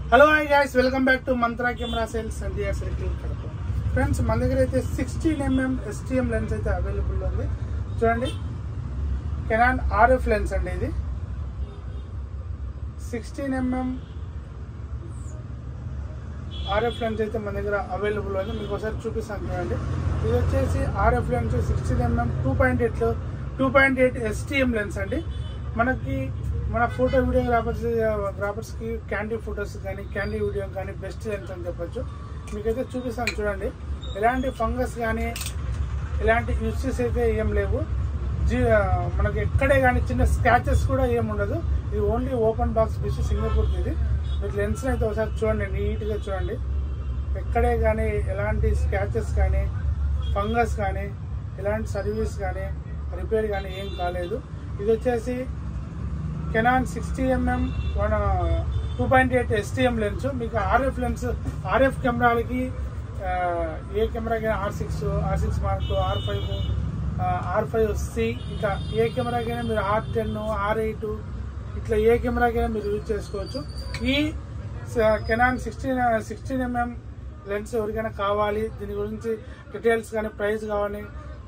Hello hi guys, welcome back to mantra camera sales and dear circle Kadapa. Friends, మన దగ్గర అయితే 16mm STM lens అయితే available ఉంది. చూడండి, కెనాన్ RF లెన్స్ అండి. ఇది 16mm RF లెన్స్ అయితే మన దగ్గర అవైలబుల్ ఉంది. మీకు ఒకసారి చూపిస్తాను చూడండి. ఇది వచ్చేసి RF lens 16mm 2.8 STM lens అండి. మనకి మన ఫోటో వీడియోగ్రాఫర్స్కి క్యాండీ ఫొటోస్ కానీ క్యాండీ వీడియో కానీ బెస్ట్ లెన్స్ అని చెప్పొచ్చు. మీకైతే చూపిస్తాను చూడండి. ఎలాంటి ఫంగస్ కానీ ఎలాంటి ఇష్యూస్ అయితే ఏం లేవు. మనకి ఎక్కడే కానీ చిన్న స్క్రాచెస్ కూడా ఏమి ఉండదు. ఇది only open box piece, Singapore ఇది. మీరు లెన్స్ అయితే ఒకసారి చూడండి, నీట్గా చూడండి. ఎక్కడే కానీ ఎలాంటి స్క్రాచెస్ కానీ ఫంగస్ కానీ ఎలాంటి సర్వీస్ కానీ రిపేర్ కానీ ఏం కాలేదు. ఇది వచ్చేసి కెనాన్ 60mm 2.8 STM లెన్స్. మీకు RF లెన్స్, RF కెమెరాలకి ఏ కెమెరాకైనా R6 Mark II, R5, R5C, ఇంకా ఏ కెమెరాకైనా మీరు R10, R8 ఇట్లా ఏ కెమెరాకైనా మీరు యూజ్ చేసుకోవచ్చు. ఈ కెనాన్ 16mm లెన్స్ ఎవరికైనా కావాలి, దీని గురించి డీటెయిల్స్ కానీ ప్రైస్ కావాలి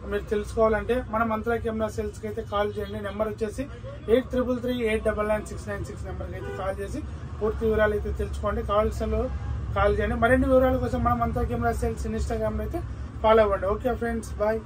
మీరు తెలుసుకోవాలంటే మన మంత్రా కెమెరా సేల్స్కి అయితే కాల్ చేయండి. నెంబర్ వచ్చేసి 8338999696 నెంబర్కి అయితే కాల్ చేసి పూర్తి వివరాలు అయితే తెలుసుకోండి. కావాల్సిన కాల్ చేయండి. మరిన్ని వివరాల కోసం మన మంత్రా కెమెరా సేల్స్ ఇన్స్టాగ్రామ్లో అయితే ఫాలో అవ్వండి. Okay friends, bye.